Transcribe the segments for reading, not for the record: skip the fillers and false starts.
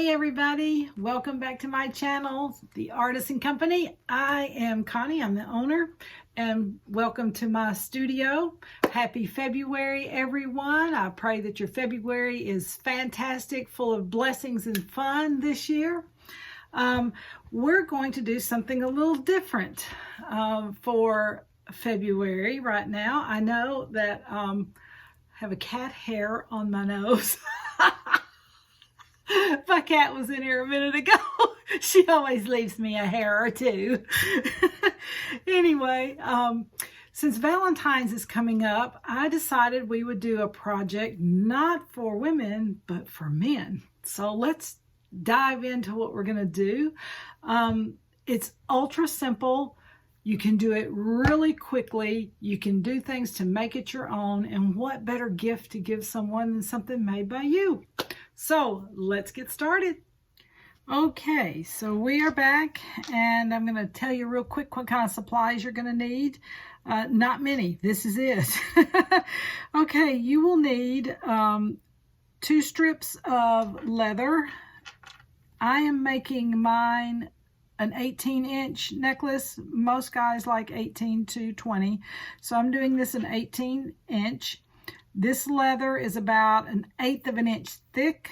Hey everybody, welcome back to my channel, The Artisan Company. I am Connie, I'm the owner, and welcome to my studio. Happy February everyone. I pray that your February is fantastic, full of blessings and fun this year. We're going to do something a little different for February right now. I know that I have a cat hair on my nose. My cat was in here a minute ago. She always leaves me a hair or two. Anyway, since Valentine's is coming up, I decided we would do a project not for women, but for men. So let's dive into what we're going to do. It's ultra simple. You can do it really quickly. You can do things to make it your own. And what better gift to give someone than something made by you? So let's get started. Okay, so we are back and I'm going to tell you real quick what kind of supplies you're going to need. Not many. This is it. Okay, you will need 2 strips of leather. I am making mine an 18-inch necklace. Most guys like 18 to 20. So I'm doing this an 18-inch. This leather is about 1/8 of an inch thick.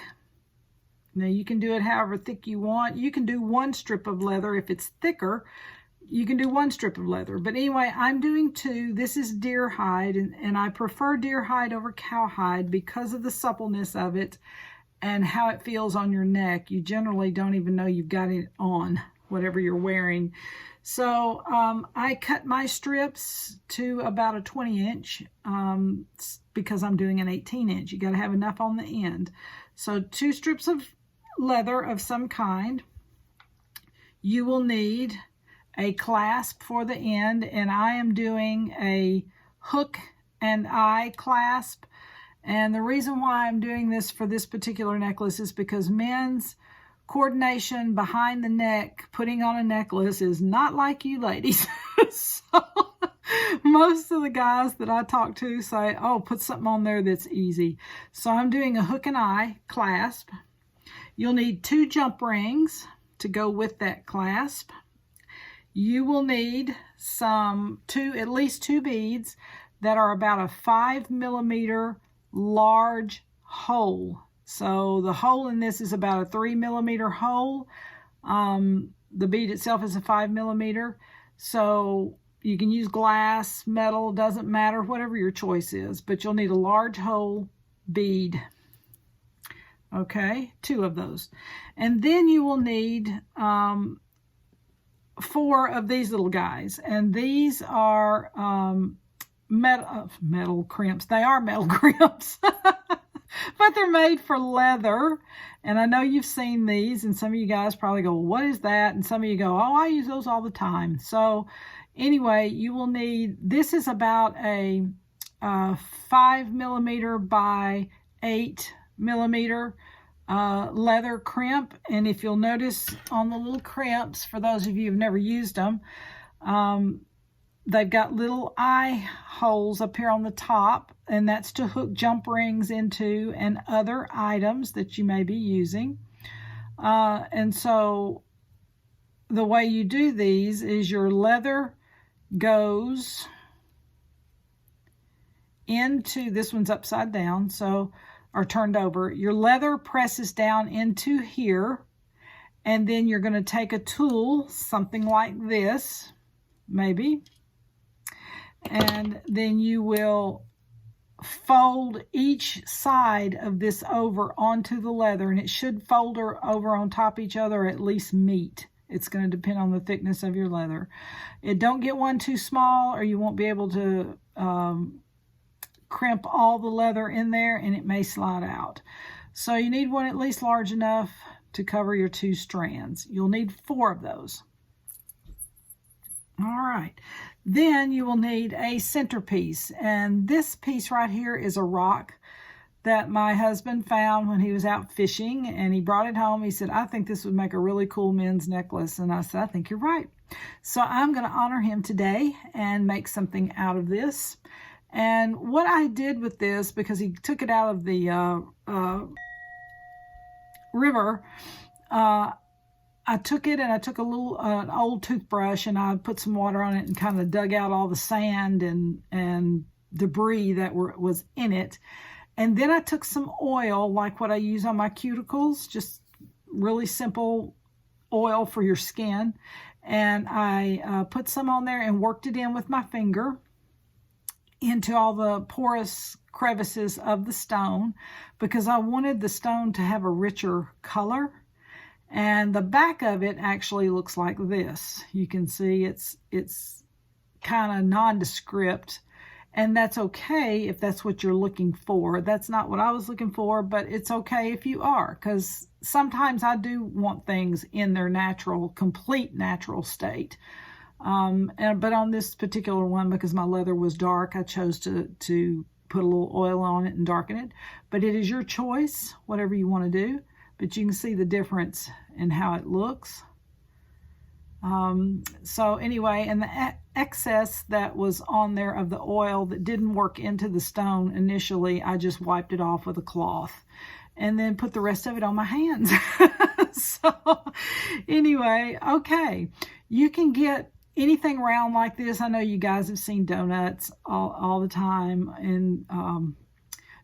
Now you can do it however thick you want. You can do 1 strip of leather. If it's thicker, you can do 1 strip of leather. But anyway, I'm doing 2. This is deer hide, and I prefer deer hide over cowhide because of the suppleness of it and how it feels on your neck. You generally don't even know you've got it on, whatever you're wearing. So I cut my strips to about a 20-inch because I'm doing an 18-inch. You got to have enough on the end. So 2 strips of leather of some kind. You will need a clasp for the end, and I am doing a hook and eye clasp. And the reason why I'm doing this for this particular necklace is because men's coordination behind the neck, putting on a necklace, is not like you ladies. So most of the guys that I talk to say, oh, put something on there that's easy. So I'm doing a hook and eye clasp. You'll need 2 jump rings to go with that clasp. You will need at least 2 beads that are about a 5mm large hole. So the hole in this is about a 3mm hole. The bead itself is a 5mm. So you can use glass, metal, doesn't matter, whatever your choice is. But you'll need a large hole bead. Okay, 2 of those. And then you will need 4 of these little guys. And these are metal crimps. They are metal crimps. But they're made for leather, and I know you've seen these, and some of you guys probably go, what is that? And some of you go, oh, I use those all the time. So anyway, you will need, this is about a 5mm by 8mm leather crimp. And if you'll notice on the little crimps, for those of you who've never used them, they've got little eye holes up here on the top, and that's to hook jump rings into and other items that you may be using. And so the way you do these is your leather goes into, this one's upside down, so, or turned over. Your leather presses down into here, and then you're going to take a tool, something like this, maybe, and then you will fold each side of this over onto the leather, and it should fold over on top of each other, or at least meet. It's going to depend on the thickness of your leather. Don't get one too small, or you won't be able to crimp all the leather in there, and it may slide out. So you need one at least large enough to cover your 2 strands. You'll need 4 of those. All right, then you will need a centerpiece, and this piece right here is a rock that my husband found when he was out fishing, and he brought it home. He said, I think this would make a really cool men's necklace, and I said, I think you're right. So I'm going to honor him today and make something out of this. And what I did with this, because he took it out of the river, I took it and I took a little an old toothbrush and I put some water on it and kind of dug out all the sand and debris that was in it. And then I took some oil, like what I use on my cuticles, just really simple oil for your skin. And I put some on there and worked it in with my finger into all the porous crevices of the stone, because I wanted the stone to have a richer color. And the back of it actually looks like this. You can see it's kind of nondescript, and that's okay if that's what you're looking for. That's not what I was looking for, but it's okay if you are, because sometimes I do want things in their natural, complete natural state. But on this particular one, because my leather was dark, I chose to put a little oil on it and darken it. But it is your choice, whatever you want to do. But you can see the difference in how it looks. So anyway, and the excess that was on there of the oil that didn't work into the stone initially, I just wiped it off with a cloth and then put the rest of it on my hands. So anyway, okay, you can get anything round like this. I know you guys have seen donuts all the time in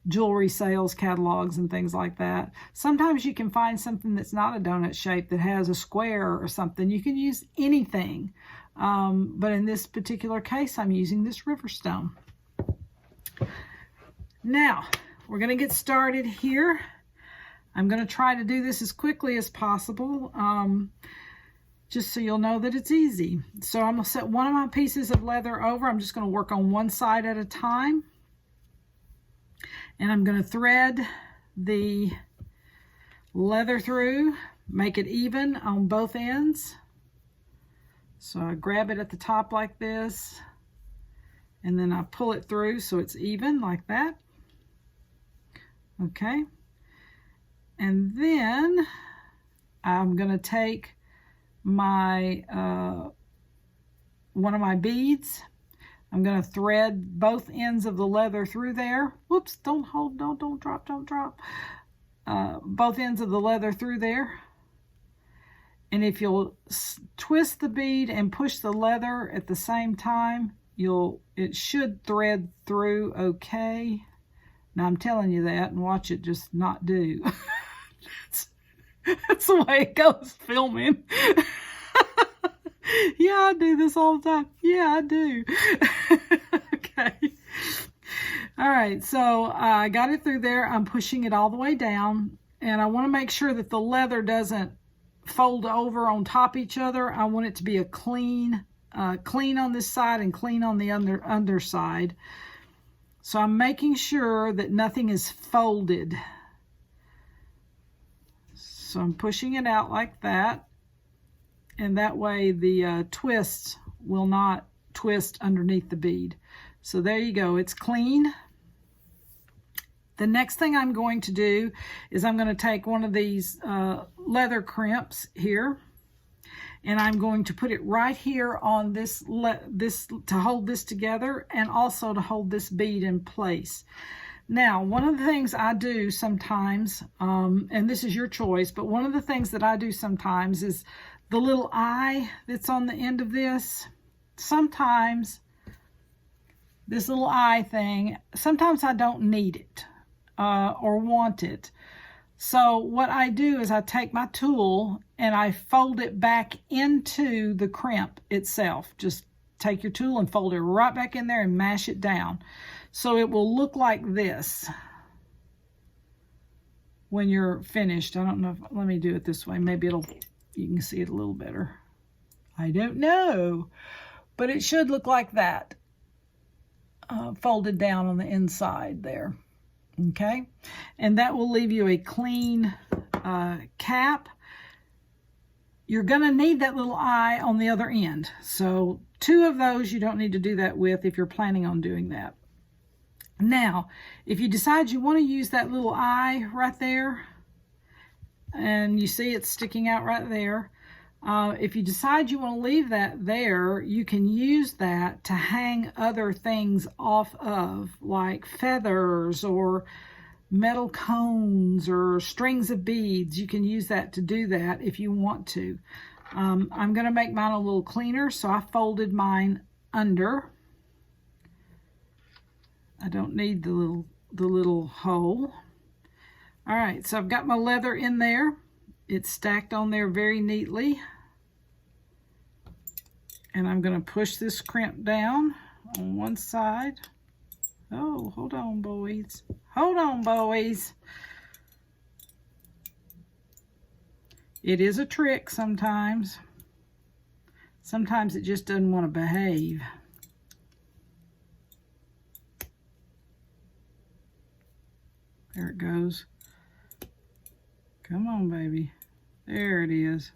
jewelry sales catalogs and things like that. Sometimes you can find something that's not a donut shape that has a square or something. You can use anything. But in this particular case, I'm using this river stone. Now, we're going to get started here. I'm going to try to do this as quickly as possible, just so you'll know that it's easy. So I'm going to set one of my pieces of leather over. I'm just going to work on one side at a time. And I'm going to thread the leather through, make it even on both ends. So I grab it at the top like this, and then I pull it through so it's even like that. Okay. And then I'm going to take my one of my beads. I'm going to thread both ends of the leather through there. Whoops, don't drop. Both ends of the leather through there. And if you'll twist the bead and push the leather at the same time, it should thread through okay. Now I'm telling you that, and watch it just not do. That's the way it goes filming. Yeah, I do this all the time. Yeah, I do. Okay. All right, so I got it through there. I'm pushing it all the way down, and I want to make sure that the leather doesn't fold over on top of each other. I want it to be a clean on this side and clean on the underside. So I'm making sure that nothing is folded. So I'm pushing it out like that. And that way the twist will not twist underneath the bead. So there you go, it's clean. The next thing I'm going to do is I'm going to take one of these leather crimps here, and I'm going to put it right here on this to hold this together, and also to hold this bead in place. Now, one of the things I do sometimes, and this is your choice, but one of the things that I do sometimes is the little eye that's on the end of this. Sometimes this little eye thing, sometimes I don't need it or want it. So what I do is I take my tool and I fold it back into the crimp itself. Just take your tool and fold it right back in there and mash it down. So it will look like this when you're finished. I don't know let me do it this way. Maybe you can see it a little better. I don't know, but it should look like that, folded down on the inside there. Okay, and that will leave you a clean cap. You're gonna need that little eye on the other end. So 2 of those you don't need to do that with if you're planning on doing that. Now, if you decide you want to use that little eye right there, and you see it's sticking out right there, if you decide you want to leave that there, you can use that to hang other things off of, like feathers or metal cones or strings of beads. You can use that to do that if you want to. I'm going to make mine a little cleaner, so I folded mine under. I don't need the little hole. All right, so I've got my leather in there. It's stacked on there very neatly. And I'm going to push this crimp down on one side. Oh, hold on, boys. Hold on, boys. It is a trick sometimes. Sometimes it just doesn't want to behave. There it goes. Come on, baby. There it is.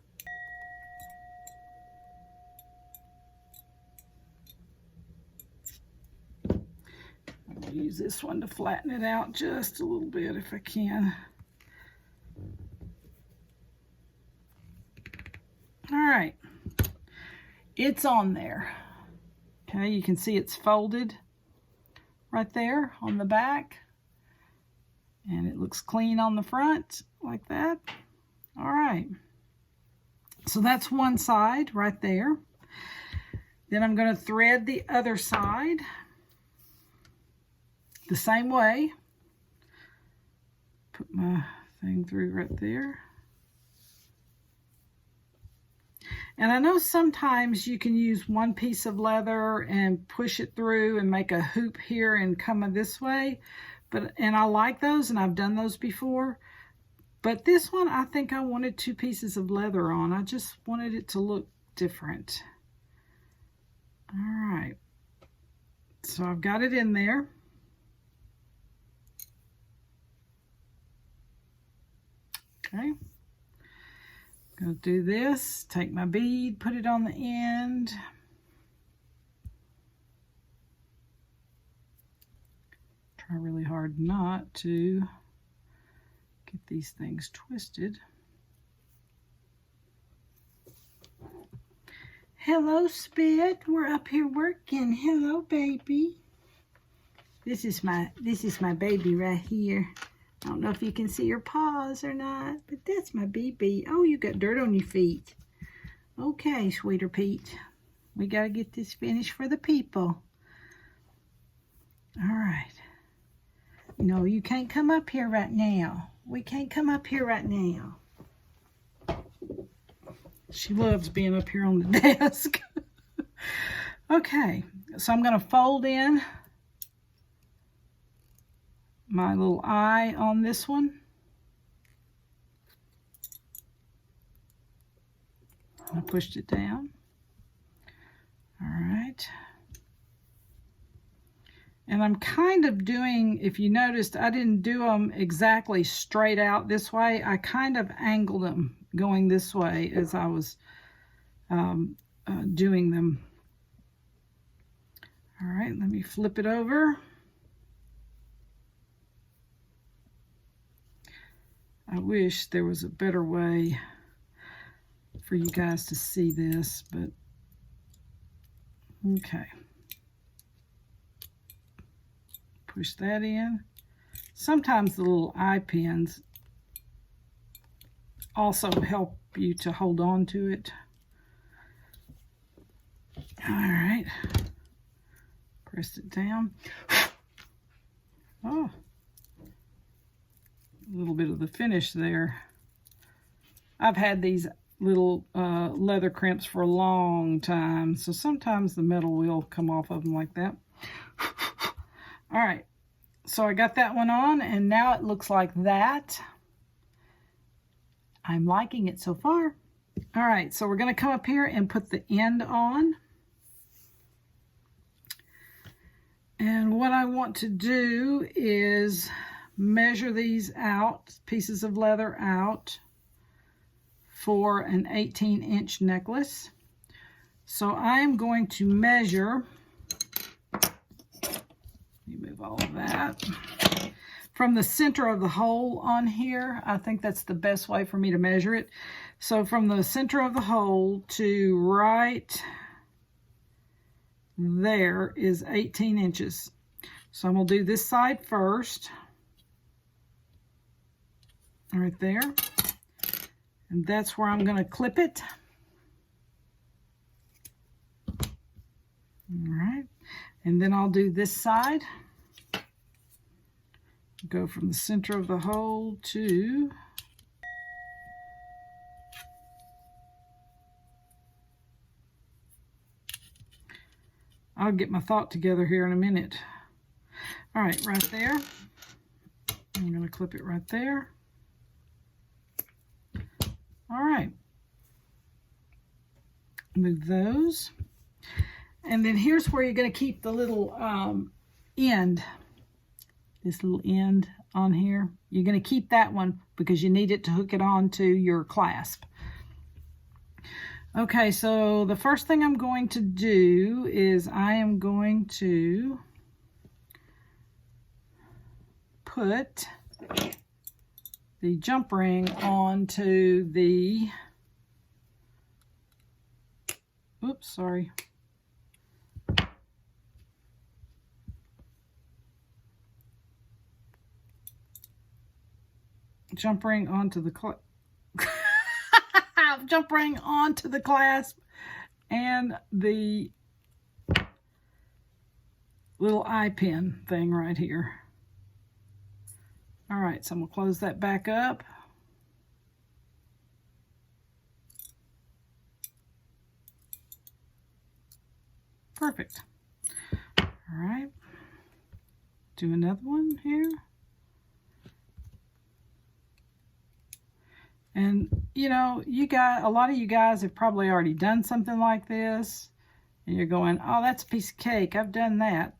I'll use this one to flatten it out just a little bit if I can. All right. It's on there. Okay, you can see it's folded right there on the back. And it looks clean on the front, like that. All right. So that's one side right there. Then I'm going to thread the other side the same way. Put my thing through right there. And I know sometimes you can use one piece of leather and push it through and make a hoop here and come this way. And I like those, and I've done those before. But this one, I think I wanted two pieces of leather on. I just wanted it to look different. All right. So I've got it in there. Okay. Gonna do this. Take my bead, put it on the end. Try really hard not to get these things twisted. Hello, Spit. We're up here working. Hello, baby. This is my baby right here. I don't know if you can see her paws or not, but that's my baby. Oh, you got dirt on your feet. Okay, Sweeter Pete. We got to get this finished for the people. All right. No, you can't come up here right now. We can't come up here right now. She loves being up here on the desk. Okay, so I'm going to fold in my little eye on this one. I pushed it down. All right. And I'm kind of doing, if you noticed, I didn't do them exactly straight out this way. I kind of angled them going this way as I was doing them. All right, let me flip it over. I wish there was a better way for you guys to see this, but okay. Push that in. Sometimes the little eye pins also help you to hold on to it. All right. Press it down. Oh. A little bit of the finish there. I've had these little leather crimps for a long time, so sometimes the metal will come off of them like that. All right, so I got that one on, and now it looks like that. I'm liking it so far. All right, so we're going to come up here and put the end on. And what I want to do is measure these out, pieces of leather out, for an 18-inch necklace. So I am going to measure, let me move all of that, from the center of the hole on here. I think that's the best way for me to measure it. So from the center of the hole to right there is 18 inches. So I'm going to do this side first. right there. And that's where I'm going to clip it. All right. And then I'll do this side. Go from the center of the hole to I'll get my thought together here in a minute. All right, right there. I'm going to clip it right there. All right. Move those. And then here's where you're going to keep the little end. This little end on here. You're going to keep that one because you need it to hook it on to your clasp. Okay, so the first thing I'm going to do is I am going to put the jump ring onto the, oops, sorry. Jump ring onto the jump ring onto the clasp and the little eye pin thing right here. All right, so I'm gonna close that back up. Perfect. All right, do another one here. And you know, a lot of you guys have probably already done something like this, and you're going, oh, that's a piece of cake. I've done that,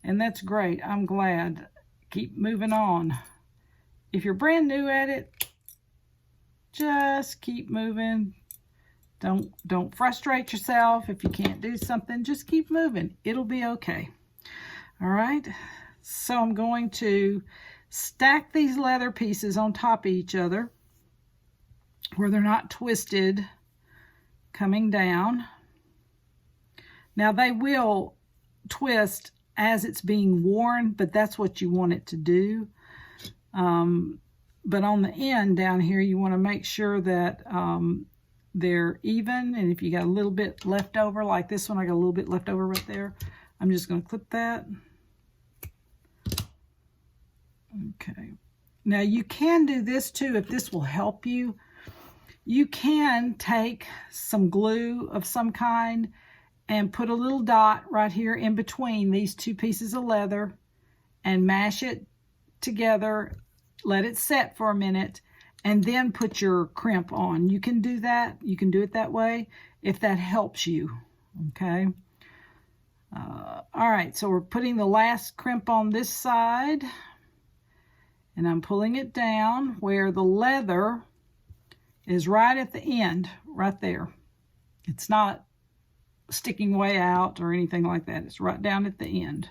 and that's great. I'm glad. Keep moving on. If you're brand new at it, just keep moving. Don't frustrate yourself if you can't do something. Just keep moving. It'll be okay. All right. So I'm going to stack these leather pieces on top of each other, where they're not twisted coming down. Now they will twist as it's being worn, but that's what you want it to do. But on the end down here, you want to make sure that they're even. And if you got a little bit left over, like this one, I got a little bit left over right there. I'm just going to clip that. Okay. Now you can do this too, if this will help you. You can take some glue of some kind and put a little dot right here in between these two pieces of leather and mash it together, let it set for a minute, and then put your crimp on. You can do that. You can do it that way if that helps you, okay? All right, so we're putting the last crimp on this side, and I'm pulling it down where the leather is right at the end, right there. It's not sticking way out or anything like that. It's right down at the end.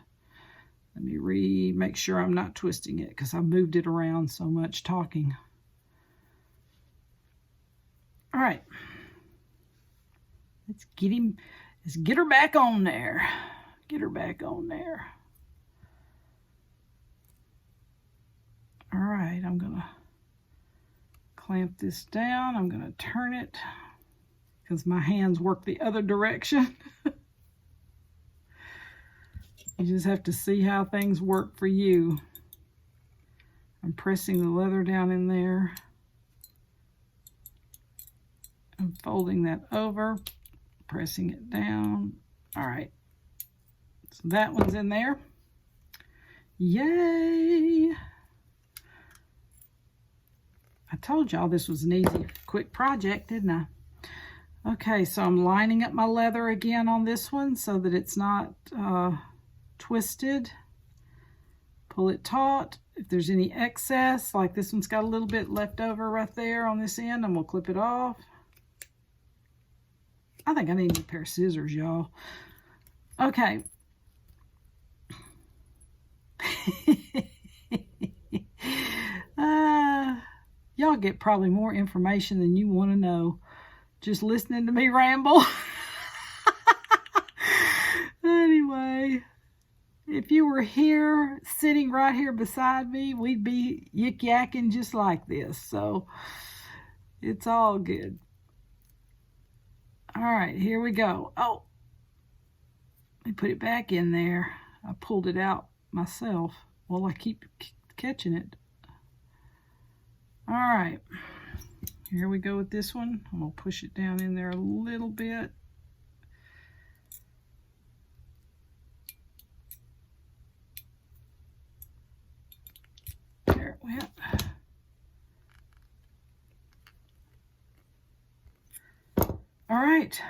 Let me make sure I'm not twisting it because I moved it around so much talking. All right. Let's get her back on there. Get her back on there. All right, I'm gonna clamp this down. I'm going to turn it because my hands work the other direction. You just have to see how things work for you. I'm pressing the leather down in there. I'm folding that over, pressing it down. All right. So that one's in there. Yay! I told y'all this was an easy, quick project, didn't I? Okay, so I'm lining up my leather again on this one so that it's not twisted. Pull it taut. If there's any excess, like this one's got a little bit left over right there on this end, and we'll clip it off. I think I need a pair of scissors, y'all. Okay. Y'all get probably more information than you want to know just listening to me ramble. Anyway, if if you were here, sitting right here beside me, we'd be yik-yakking just like this. So it's all good. All right, here we go. Oh, let me put it back in there. I pulled it out myself. Well, I keep catching it. All right, here we go with this one. I'm gonna push it down in there a little bit. There it went. All right,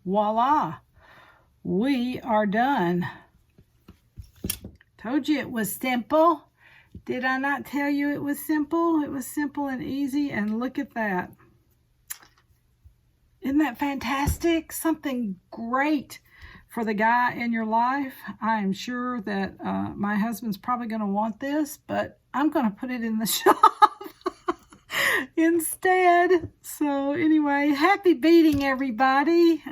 voila, we are done. Told you it was simple. Did I not tell you it was simple? It was simple and easy, and look at that. Isn't that fantastic? Something great for the guy in your life. I am sure that my husband's probably going to want this, but I'm going to put it in the shop instead. So anyway, happy beading, everybody.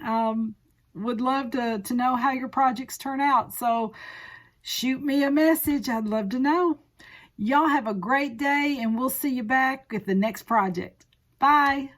Would love to know how your projects turn out. So shoot me a message. I'd love to know. Y'all have a great day, and we'll see you back with the next project. Bye.